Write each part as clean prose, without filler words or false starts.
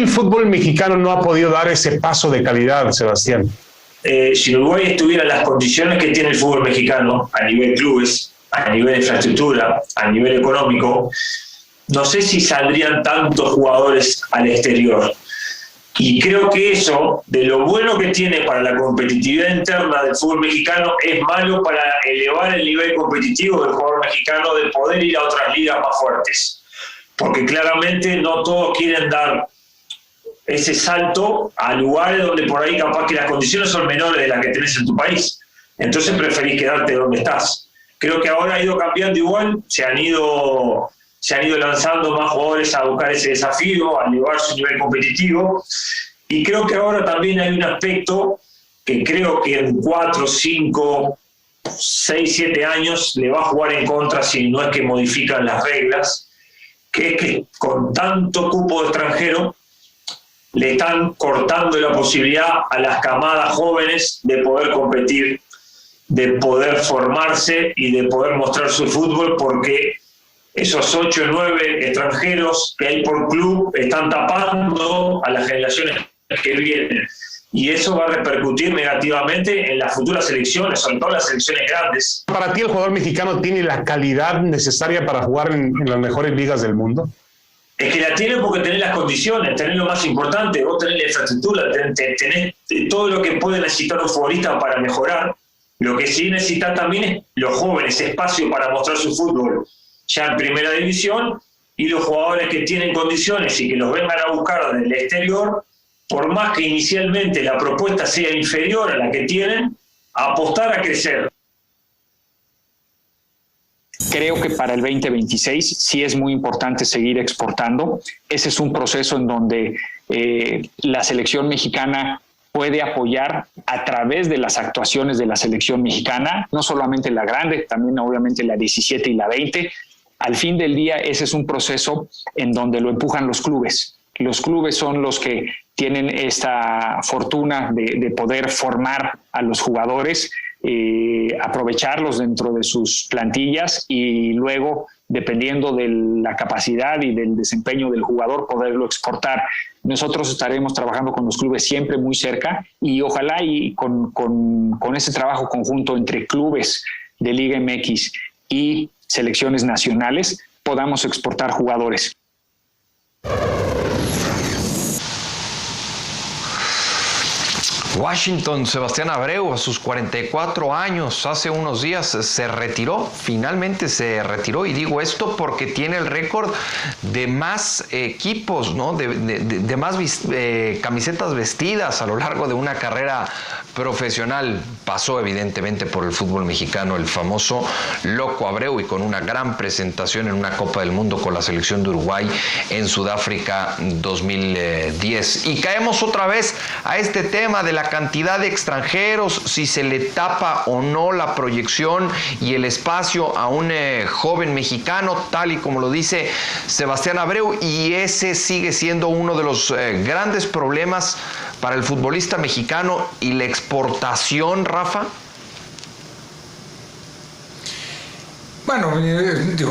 el fútbol mexicano no ha podido dar ese paso de calidad, Sebastián? Si Uruguay estuviera en las condiciones que tiene el fútbol mexicano, a nivel clubes, a nivel de infraestructura, a nivel económico, no sé si saldrían tantos jugadores al exterior. Y creo que eso, de lo bueno que tiene para la competitividad interna del fútbol mexicano, es malo para elevar el nivel competitivo del jugador mexicano, de poder ir a otras ligas más fuertes. Porque claramente no todos quieren dar ese salto a lugares donde por ahí capaz que las condiciones son menores de las que tenés en tu país. Entonces preferís quedarte donde estás. Creo que ahora ha ido cambiando igual, se han ido lanzando más jugadores a buscar ese desafío, a elevar su nivel competitivo. Y creo que ahora también hay un aspecto que creo que en 4, 5, 6, 7 años le va a jugar en contra si no es que modifican las reglas, que es que con tanto cupo de extranjero le están cortando la posibilidad a las camadas jóvenes de poder competir, de poder formarse y de poder mostrar su fútbol, porque esos 8 o 9 extranjeros que hay por club están tapando a las generaciones que vienen. Y eso va a repercutir negativamente en las futuras selecciones, sobre todo las selecciones grandes. ¿Para ti el jugador mexicano tiene la calidad necesaria para jugar en las mejores ligas del mundo? Es que la tiene porque tenés las condiciones, tenés lo más importante, vos tenés la infraestructura, tenés todo lo que puede necesitar un futbolista para mejorar. Lo que sí necesita también es los jóvenes, espacio para mostrar su fútbol ya en primera división, y los jugadores que tienen condiciones y que los vengan a buscar del exterior, por más que inicialmente la propuesta sea inferior a la que tienen, apostar a crecer. Creo que para el 2026 sí es muy importante seguir exportando. Ese es un proceso en donde la selección mexicana puede apoyar a través de las actuaciones de la selección mexicana, no solamente la grande, también obviamente la 17 y la 20. Al fin del día, ese es un proceso en donde lo empujan los clubes. Los clubes son los que tienen esta fortuna de poder formar a los jugadores, aprovecharlos dentro de sus plantillas y luego, dependiendo de la capacidad y del desempeño del jugador, poderlo exportar. Nosotros estaremos trabajando con los clubes siempre muy cerca y ojalá y con ese trabajo conjunto entre clubes de Liga MX y selecciones nacionales podamos exportar jugadores. Washington, Sebastián Abreu, a sus 44 años, hace unos días se retiró, finalmente se retiró, y digo esto porque tiene el récord de más equipos, ¿no? de más camisetas vestidas a lo largo de una carrera profesional. Pasó evidentemente por el fútbol mexicano, el famoso Loco Abreu, y con una gran presentación en una Copa del Mundo con la selección de Uruguay en Sudáfrica 2010. Y caemos otra vez a este tema de la cantidad de extranjeros, si se le tapa o no la proyección y el espacio a un joven mexicano, tal y como lo dice Sebastián Abreu, y ese sigue siendo uno de los grandes problemas para el futbolista mexicano y la exportación, Rafa. Bueno,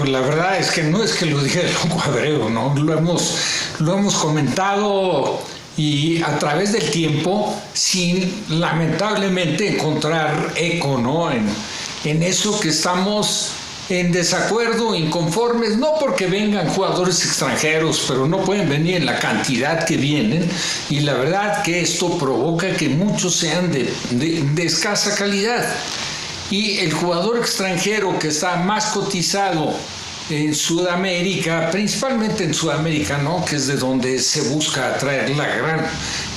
la verdad es que no es que lo diga el Loco Abreu, ¿no? Lo hemos comentado y a través del tiempo, sin lamentablemente encontrar eco, ¿no? En eso que estamos en desacuerdo, inconformes, no porque vengan jugadores extranjeros, pero no pueden venir en la cantidad que vienen, y la verdad que esto provoca que muchos sean de escasa calidad. Y el jugador extranjero que está más cotizado en Sudamérica, principalmente en Sudamérica, ¿no? Que es de donde se busca atraer la gran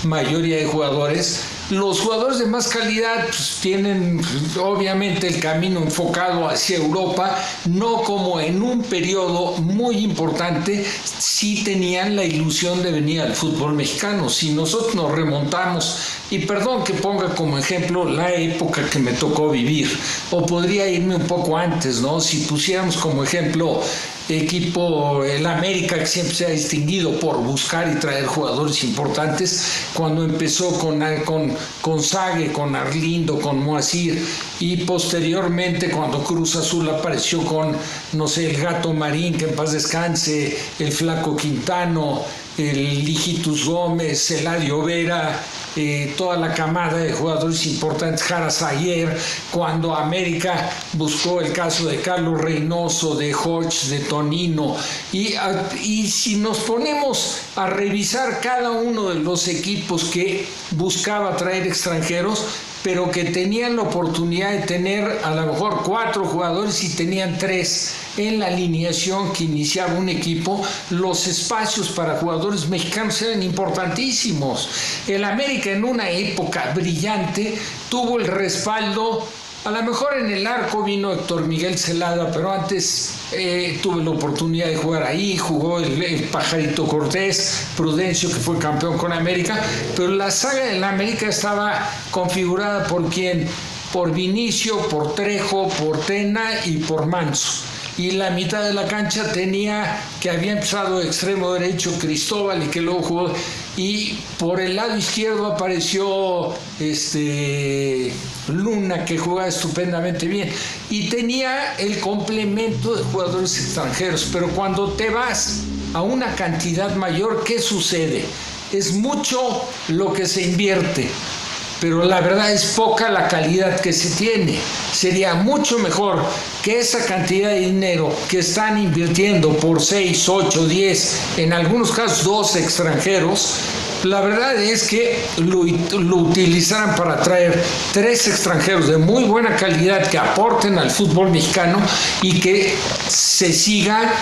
mayoría de jugadores. Los jugadores de más calidad pues, tienen obviamente el camino enfocado hacia Europa, no como en un periodo muy importante sí tenían la ilusión de venir al fútbol mexicano. Si nosotros nos remontamos, y perdón que ponga como ejemplo la época que me tocó vivir, o podría irme un poco antes, ¿no? Si pusiéramos como ejemplo equipo, el América, que siempre se ha distinguido por buscar y traer jugadores importantes, cuando empezó con Sague, con Arlindo, con Moacir, y posteriormente cuando Cruz Azul apareció con, no sé, el Gato Marín, que en paz descanse, el Flaco Quintano, el Lijitus Gómez, Eladio Vera, toda la camada de jugadores importantes, Jara Sayer, cuando América buscó el caso de Carlos Reynoso, de Hodge, de Tonino, y si nos ponemos a revisar cada uno de los equipos que buscaba traer extranjeros, pero que tenían la oportunidad de tener a lo mejor 4 jugadores y tenían 3 en la alineación que iniciaba un equipo, los espacios para jugadores mexicanos eran importantísimos. El América en una época brillante tuvo el respaldo, a lo mejor en el arco vino Héctor Miguel Celada, pero antes tuve la oportunidad de jugar ahí, jugó el Pajarito Cortés, Prudencio, que fue campeón con América, pero la saga de la América estaba configurada ¿por quién? Por Vinicio, por Trejo, por Tena y por Manso. Y la mitad de la cancha tenía, que había empezado de extremo derecho, Cristóbal, y que luego jugó, y por el lado izquierdo apareció Luna, que jugaba estupendamente bien, y tenía el complemento de jugadores extranjeros. Pero cuando te vas a una cantidad mayor, ¿qué sucede? Es mucho lo que se invierte, pero la verdad es poca la calidad que se tiene. Sería mucho mejor que esa cantidad de dinero que están invirtiendo por 6, 8, 10, en algunos casos 2 extranjeros, la verdad es que lo utilizaran para traer 3 extranjeros de muy buena calidad que aporten al fútbol mexicano y que se siga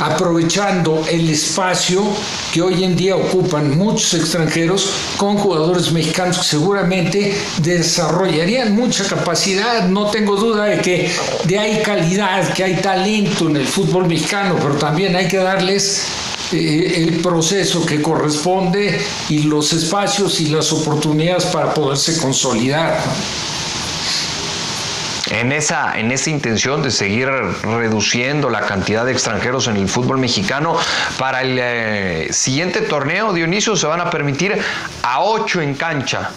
aprovechando el espacio que hoy en día ocupan muchos extranjeros con jugadores mexicanos que seguramente desarrollarían mucha capacidad. No tengo duda de que hay calidad, que hay talento en el fútbol mexicano, pero también hay que darles el proceso que corresponde y los espacios y las oportunidades para poderse consolidar. En esa intención de seguir reduciendo la cantidad de extranjeros en el fútbol mexicano, para el siguiente torneo, Dionisio, se van a permitir a 8 en cancha,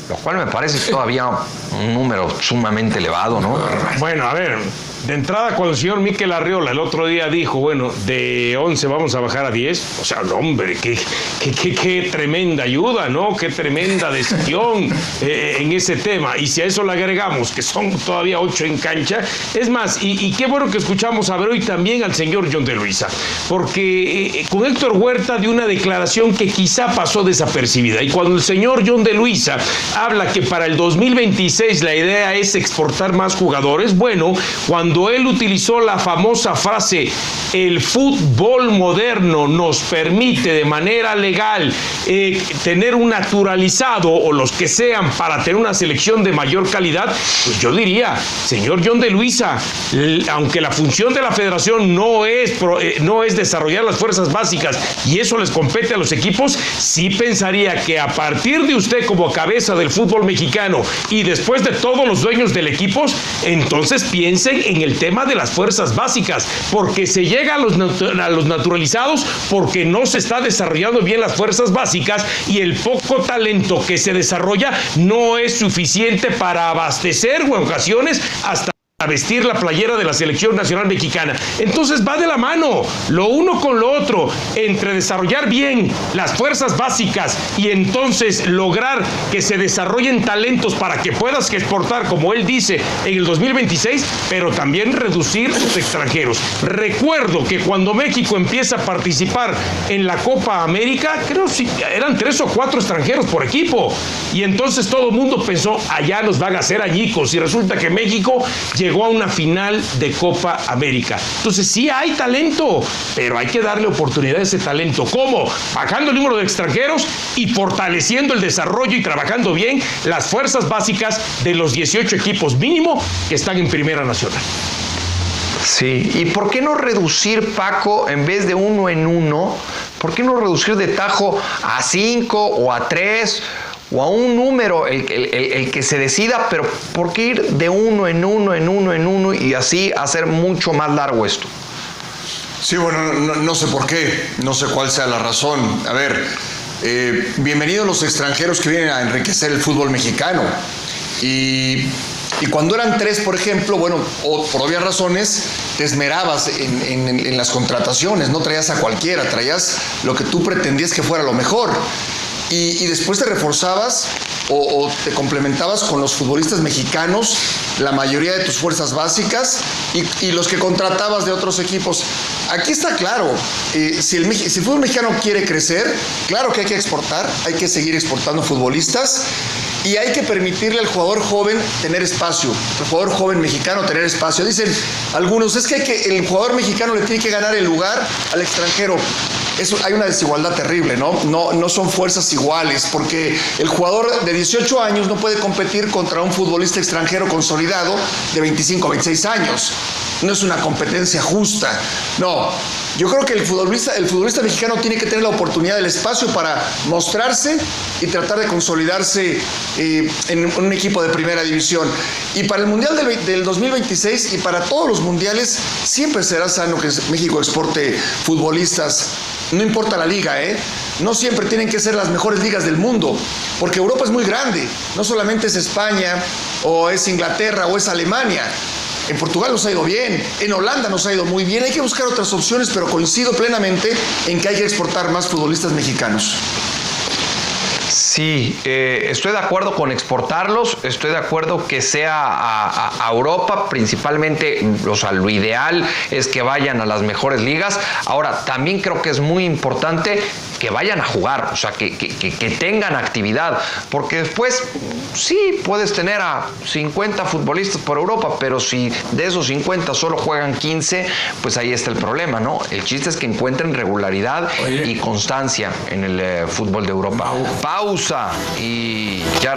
lo cual me parece todavía un número sumamente elevado, ¿no? Bueno, a ver, de entrada cuando el señor Mikel Arriola el otro día dijo, bueno, de 11 vamos a bajar a 10, o sea, hombre, qué tremenda ayuda, ¿no? Qué tremenda decisión en ese tema. Y si a eso le agregamos que son todavía 8 en cancha, es más, y qué bueno que escuchamos a ver hoy también al señor John de Luisa, porque con Héctor Huerta dio una declaración que quizá pasó desapercibida. Y cuando el señor John de Luisa habla que para el 2026 la idea es exportar más jugadores, bueno, cuando él utilizó la famosa frase, el fútbol moderno nos permite de manera legal tener un naturalizado o los que sean para tener una selección de mayor calidad, pues yo diría, señor John de Luisa, aunque la función de la federación no es desarrollar las fuerzas básicas y eso les compete a los equipos, sí pensaría que a partir de usted como cabeza del fútbol mexicano y después de todos los dueños del equipo, entonces piensen en el tema de las fuerzas básicas, porque se llega a los naturalizados porque no se está desarrollando bien las fuerzas básicas y el poco talento que se desarrolla no es suficiente para abastecer o en ocasiones hasta a vestir la playera de la selección nacional mexicana. Entonces va de la mano lo uno con lo otro, entre desarrollar bien las fuerzas básicas y entonces lograr que se desarrollen talentos para que puedas exportar, como él dice, en el 2026, pero también reducir los extranjeros. Recuerdo que cuando México empieza a participar en la Copa América, creo que eran 3 o 4 extranjeros por equipo, y entonces todo el mundo pensó, allá nos van a hacer añicos, y resulta que México llegó a una final de Copa América. Entonces sí hay talento, pero hay que darle oportunidad a ese talento. ¿Cómo? Bajando el número de extranjeros y fortaleciendo el desarrollo y trabajando bien las fuerzas básicas de los 18 equipos mínimo que están en Primera Nacional. Sí, ¿y por qué no reducir, Paco, en vez de 1 en 1, por qué no reducir de tajo a 5 o a 3 o a un número, el que se decida, pero por qué ir de 1 en 1 en 1 en 1 y así hacer mucho más largo esto? Sí, bueno, no sé por qué, no sé cuál sea la razón. A ver, bienvenidos los extranjeros que vienen a enriquecer el fútbol mexicano. Y Y cuando eran 3, por ejemplo, bueno, o por obvias razones, te esmerabas en las contrataciones, no traías a cualquiera, traías lo que tú pretendías que fuera lo mejor. Y después te reforzabas o te complementabas con los futbolistas mexicanos, la mayoría de tus fuerzas básicas y los que contratabas de otros equipos. Aquí está claro, si el fútbol mexicano quiere crecer, claro que hay que exportar, hay que seguir exportando futbolistas y hay que permitirle al jugador joven tener espacio, al jugador joven mexicano tener espacio. Dicen algunos, es que el jugador mexicano le tiene que ganar el lugar al extranjero. Eso, hay una desigualdad terrible, ¿no? No son fuerzas iguales, porque el jugador de 18 años no puede competir contra un futbolista extranjero consolidado de 25 o 26 años. No es una competencia justa. No, yo creo que el futbolista mexicano tiene que tener la oportunidad del espacio para mostrarse y tratar de consolidarse en un equipo de primera división. Y para el Mundial del 2026 y para todos los mundiales, siempre será sano que México exporte futbolistas. No importa la liga, no siempre tienen que ser las mejores ligas del mundo, porque Europa es muy grande, no solamente es España, o es Inglaterra, o es Alemania. En Portugal nos ha ido bien, en Holanda nos ha ido muy bien, hay que buscar otras opciones, pero coincido plenamente en que hay que exportar más futbolistas mexicanos. Sí, estoy de acuerdo con exportarlos, estoy de acuerdo que sea a Europa, principalmente, o sea, lo ideal es que vayan a las mejores ligas. Ahora, también creo que es muy importante que vayan a jugar, o sea, que tengan actividad, porque después sí puedes tener a 50 futbolistas por Europa, pero si de esos 50 solo juegan 15, pues ahí está el problema, ¿no? El chiste es que encuentren regularidad y constancia en el fútbol de Europa. Pausa y ya